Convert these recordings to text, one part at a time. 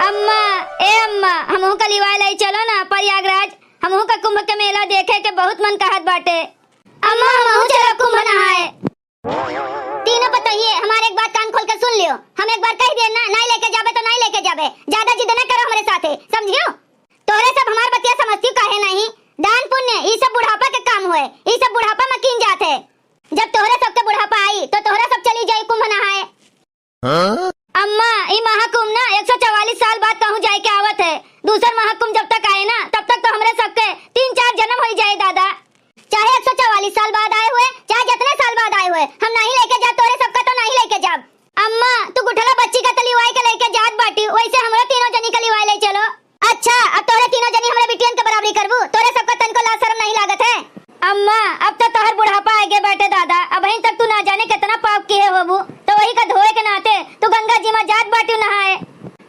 अम्मा अम्मा हमहू का लिवाए लाई चलो ना प्रयागराज। हमहू का कुंभ के मेला देखे के बहुत मन कहत बाटे। अम्मा हमहू चलो कुंभ नहाए। तीनों बताइए, हमारे एक बात कान खोल कर सुन लियो। हम एक बार कह दिए ना, नहीं लेके जाबे तो नहीं लेके जाबे। ज्यादा जिद न करो हमारे साथे, समझियो। तोहरे सब हमार बतिया समझती काहे नहीं। दान पुण्य ई सब बुढ़ापा के काम हुए। ई सब बुढ़ापा में कीन जाते। जब तोहरे सब के बुढ़ापा आई तो तोहरे सब चली जाई कुंभ नहाए। अम्मा ई महाकुंभ ना 144 साल बाद कहूँ जाए के आवत है। दूसर महाकुंभ जब तक आए ना तब तक तो हमरे सबके 3-4 जन्म हो जाए दादा। चाहे 144 साल बाद आए हुए, चाहे जितने साल बाद आए हुए, हम नहीं लेके जा तोरे सबका तो नहीं लेके जा। अम्मा तू गुठला बच्ची का तलीवाई के लेके जात बाटी, वैसे हमरा तीनों जनी का लिवाई ले चलो। अच्छा अब तोरे तीनों जनी हमरे बिटियन के बराबरी करबू, तोरे सबका तनको लाज शर्म नहीं लागत है। अम्मा अब तो तोहर बुढ़ापा आगे बैठे दादा। अब अहीं तक तू ना जाने कितना पाप किए होबू, तो वही का धोए के नाते तू गंगा जी में जात बाटी नहाए।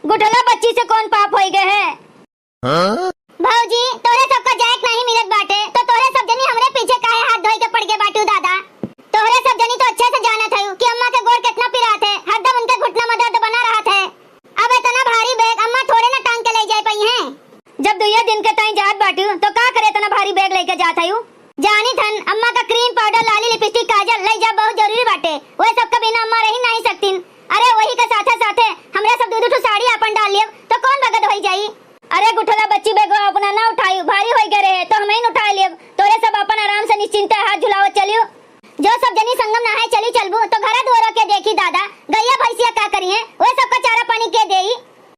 गुठला बच्ची से कौन पाप होई गए है? भौजी तोरे सबका जायक नहीं मिलत बाटे, तो तोरे सब जनी हमरे पीछे काहे हाथ धोई के पड़ गए बाटू दादा। तोरे सब जनी तो अच्छे से जानत है कि अम्मा के गोड़ कितना पिरात है। हरदम उनके घुटना में दर्द बना रहत है। अब इतना भारी बैग अम्मा थोड़े ना टांग के ले जाए पई हैं। जब दुइया दिन के ताई जात बाटू तो का करे इतना भारी बैग लेके जात हयू। जानी थन अम्मा का क्रीम पाउडर लाली लिपस्टिक काजल ले जा बहुत जरूरी बाटे। वो सब के बिना अम्मा रही नहीं सकतीन। अरे वही के साथे साथे हमरे सब दूध साड़ी अपन डाल लियो तो कौन भगत होई जाई। अरे गुठला बच्ची बैग अपना ना उठाई, भारी होई गए रहे तो हमें उठा लियो। तोरे सब अपन आराम से निश्चिंत हाथ झुलावत चलियो। जो सब जनी संगम नहाए चली चलबू तो घरा दुआरा के देखी दादा गैया भैंसिया का करी है, वो सब का चारा पानी के देई।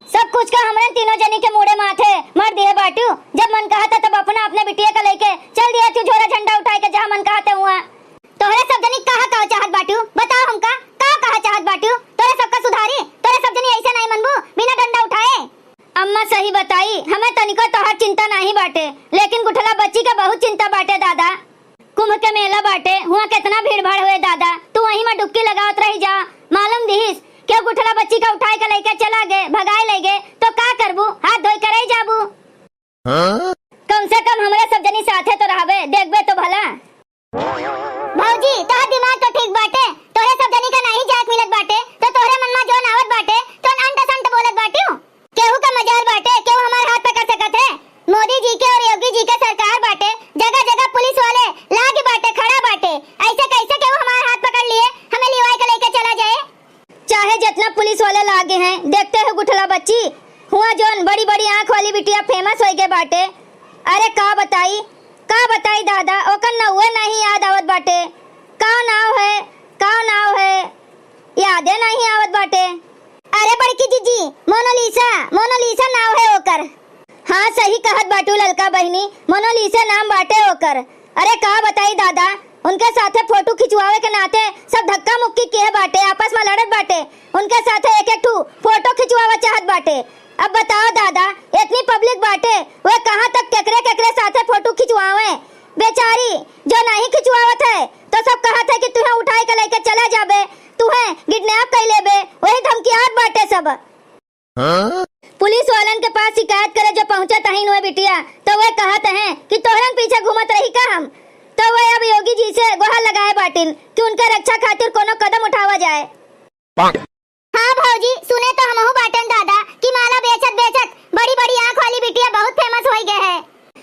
सब कुछ का हमरे तीनों जनी के मुड़े माथे मर दिए बाटू। जब मन कहा था तब अपना अपने बिटिया का लेके चल दिया तू झोरा झंडा उठाए के जहां मन कहते हुआ। तोरे सब जनी कहा चाहत बाटू, बताओ हमका कहा चाहत बाटू। तोरे सब का सुधारी, तोरे सब जनी ऐसे नहीं मनबू बिना डंडा उठाए। अम्मा सही बताई, हमें तनिको तोहर चिंता नहीं बाटे, लेकिन गुठला बच्ची का बहुत चिंता बाटे दादा। कुंभ के मेला बाटे, हुआ कितना भीड़ भाड़ हुए दादा। तू वहीं में डुबकी लगावत रही जा। मालूम दिहिस क्यों गुठला बच्ची का उठाए के लेके चला गए, भगाए ले गए तो का करबू, हाथ धोई कर जाबू। कम से कम हमरे सब जनी साथे तो रहबे, देखबे तो भला। भौजी तोहर दिमाग तो ठीक बाटे, तोरे सब जनी का नहीं जात मिलत बाटे तो तोरे मन में जो नावत बाटे तो अंट संट बोलत बाटियो। केहू का मजाल बाटे, केहू हमार हाथ पकड़ सकत है। मोदी जी के और योगी जी के सरकार बाटे, जगह जगह पुलिस वाले लागे बाटे, खड़ा बाटे। ऐसे कैसे केहू हमार हाथ पकड़ लिए हमें लिवाई के लेके चला जाए। चाहे जितना पुलिस वाले लागे हैं, देखते हो गुठला बच्ची हुआ जोन बड़ी बड़ी आंख वाली बिटिया फेमस हो गए बाटे। अरे का बताई दादा, ओकर नौवे नहीं याद आवत बाटे। का नाव है यादे नहीं आवत बाटे। अरे बड़की जीजी मोनालिसा नाव है ओकर। हाँ सही कहत बाटू ललका बहनी, मोनालिसा नाम बाटे ओकर। अरे का बताई दादा, उनके साथे फोटो खिंचवावे के नाते सब धक्का मुक्की किए बाटे, आपस में लड़त बाटे। उनके साथे एक फोटो खिंचवावा चाहत बाटे। अब बताओ दादा, इतनी पब्लिक बाटे, वो कहाँ तक केकरे साथे फोटो खिंचवावे। बेचारी जो नहीं खिंचवावत है तो सब कहत है कि तुहे उठाए के लेके चला जाबे, तुहे किडनैप कर लेबे, वही धमकियात बाटे सब। पुलिस वालन के पास शिकायत करे जो पहुंचत हईन वे बिटिया तो वे कहत हैं कि तोहरन पीछे घूमत रही का हम। तो वे अब योगी जी से गुहार लगाए बाटिन कि उनके रक्षा खातिर कोनो कदम उठावा जाए। हाँ भौजी सुने तो हमहू बाटन दादा कि माला बेचत बड़ी बड़ी आंख वाली बिटिया बहुत फेमस हो गए है।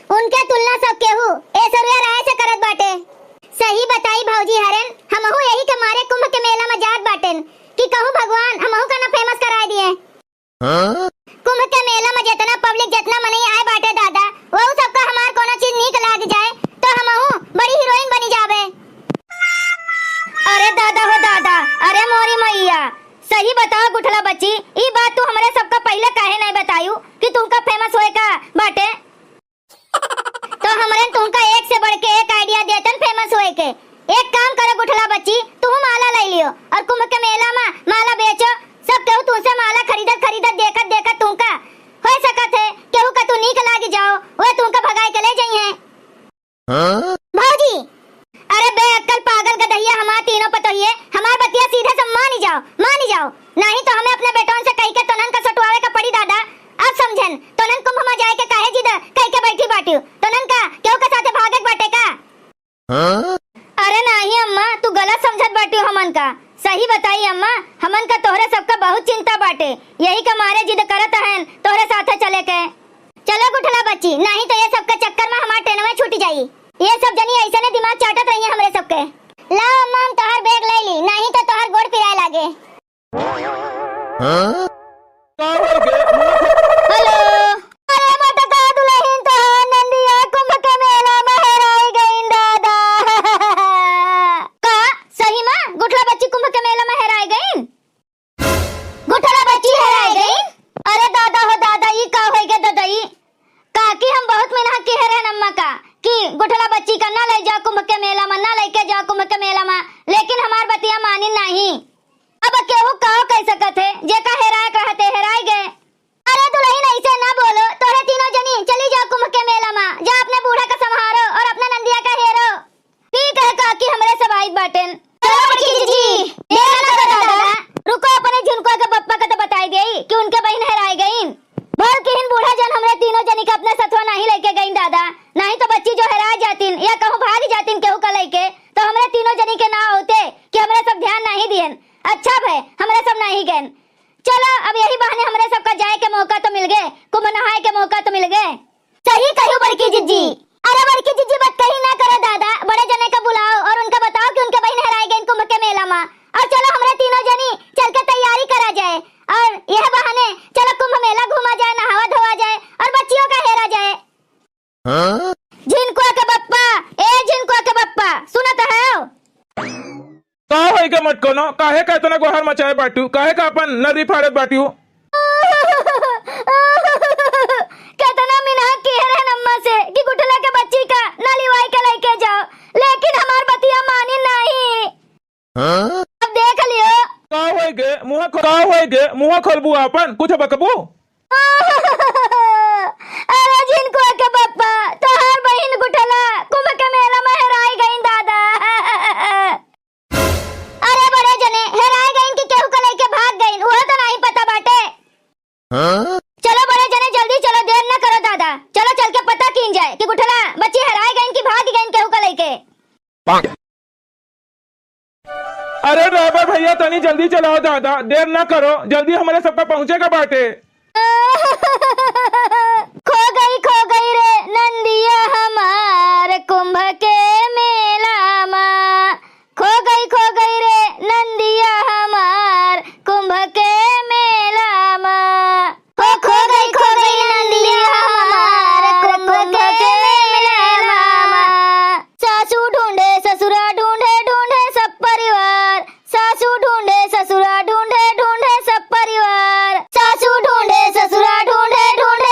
उनके तुलना सब केहू ऐश्वर्या राय से करत बाटे। सही बताई भौजी हरन, हमहू यही के मारे कुंभ के मेला में जात बाटन कि कहूं भगवान हमहू का ना फेमस कराए दिए। कुंभ के मेला में जितना पब्लिक जितना मने आए बाटे दादा, वो सबका हमार कोनो चीज नीक लाग जाए तो हमहू बड़ी हीरोइन बनी जाबे। अरे दादा हो दादा, अरे मोरी मैया सही बताओ गुठला बच्ची, ई बात तू हमरे सबका पहले काहे नहीं बतायू कि तुमका फेमस होए का बाटे। तो हमरे तुमका एक से बढ़ के एक आइडिया देतन फेमस होए के। एक काम करो गुठला बच्ची, तू माला ले लियो और कुंभ के मेला में माला बेचो। सब केहू तुमसे माला खरीदत देखत तुमका हो सकत है केहू का तू नीक लाग जाओ, वो तुमका भगाए के ले जाई है। भौजी अरे बे अक्कल पागल गदहिया, हमार तीनों पतोहिए हमार बतिया सीधे से मानी जाओ, नहीं तो हमें अपने बेटों से कह के तोनन का सटवावे का पड़ी दादा। अब समझन तोनन कुंभ में जाए के काहे जिद कह के बैठी बाटियो, तोनन का केहू के साथे भागत बाटे का। अरे नहीं अम्मा, तू गलत समझत बाटियो हमन का। सही बताई अम्मा, हमन का तोहरे यही का मारे जिद करत हन तोरे साथे चले के। चलो गुठला बच्ची, नहीं तो ये सब के चक्कर में हमार ट्रेनवा छूट जाई। ये सब जनी ऐसे ने दिमाग चाटत रही है हमरे सबके। ला अम्मा हम तोहर बैग ले ली, नहीं तो तोहर गोड़ पिराए लागे। हेलो, अरे मत का दुल्हन तो नंदिया कुंभ के मेला में हेराई गईन दादा। का सही में गुठला बच्ची कुंभ के मेला में हेराई गईन? गुठला बच्ची हेराई गईन? अरे दादा हो दादा, ई का होई गे ददई? काकी हम बहुत मेहनत की है अम्मा का कि गुठला बच्ची का ना ले जाओ कुंभ के मेला में, ना लेके जाओ कुंभ के मेला में, लेकिन हमार बतिया मानी नहीं। अब केहू कहो कह सकत है, जे का हेराए कहते हेराई गए। अरे दुल्हन ऐसे ना बोलो, तोरे तीनों जनी चली जाओ कुंभ के मेला में, जा अपने बूढ़ा का संभारो और अपना नंदिया का हेरो। ठीक है काकी, हमरे सब आइत बाटेन। चलो बड़की जीजी, देर ना करो दादा, रुको अपने झुनकुआ के पप्पा का तो बताई देई कि उनके बहन हेराई गईन। बोल किन बूढ़ा जन हमरे तीनों जनी का अपने सथवा नहीं लेके गईन दादा, नहीं तो बच्ची जो हेरा जातिन या कहूं भाग जातिन केहू का लेके, तो हमरे तीनों जनी के ना होते कि हमरे सब ध्यान नहीं दियन। अच्छा भाई, हमरे सब नहीं गए। चलो अब यही बहाने हमरे सबका जाए के मौका तो मिल गए, कुंभ नहाए के मौका तो मिल गए। सही कहियो बड़की जीजी। अरे बड़की जीजी बात कही ना करो दादा, बड़े जने का बुलाओ और उनका बताओ कि उनके बहन हेराई गई कुंभ के मेला में, और चलो हमरे तीनों जनी चल के तैयारी करा जाए, और यह बहाने चलो कुंभ मेला घूमा जाए, नहावा धोआ जाए और बच्चियों का हेरा जाए। झिनकुआ के बप्पा, ए झिनकुआ के बप्पा, सुनत है? का होई के मत कोनो, काहे का इतना गोहर मचाए बाटू, काहे का अपन नरी फाड़त बाटू? कितना मिनहत की है अम्मा से कि गुठला के बच्ची का नलीवाई के लेके जाओ, लेकिन हमार बतिया मानी नहीं। अब देख लियो। का होई गे मुंह खोलबू अपन, कुछ बकबू? अरे झिनकुआ के बप्पा, तोहार बहन गुठला कुंभ के मेला में हेराई गईन दादा। अरे बड़े जने हेराई गईन कि केहू का लेके भाग गईन, वो तो नहीं पता बाटे। चलो बड़े जने जल्दी चलो, देर न करो दादा, चलो चल के पता कीन जाए कि गुठला बच्ची हेराई गईन कि भाग गईन केहू का लेके। अरे ड्राइवर भैया तनी जल्दी चलाओ दादा, देर न करो, जल्दी हमारे सबका पहुंचेगा बाटे। खो गई रे नंदिया हमार कुंभ के मेला में, खो गई रे नंदिया हमार कुंभ के मेला में, खो गई नंदिया हमार कुंभ के मेला में। सासू ढूंढे ससुरा ढूंढे ढूंढे सब परिवार, सासू ढूंढे ससुरा ढूंढे ढूंढे सब परिवार, सासू ढूंढे ससुरा ढूंढे ढूंढे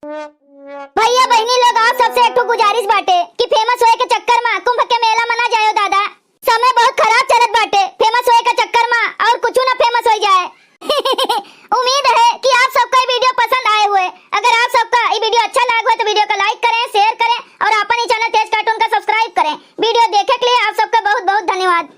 भैया बहनी लोग आप सबसे एक गुजारिश बाटे कि फेमस होए के चक्कर में कुंभ के मेला मना जायो दादा। समय बहुत खराब चलत बाटे, फेमस होए के चक्कर में और कुछ ना फेमस हो जाए। उम्मीद है कि आप सबका ये वीडियो पसंद आए हुए। अगर आप सबका ये वीडियो अच्छा लगा हो तो वीडियो को लाइक करें, शेयर करें और अपन ही चैनल तेज कार्टून का सब्सक्राइब करें। वीडियो देखे के लिए आप सबका बहुत बहुत धन्यवाद।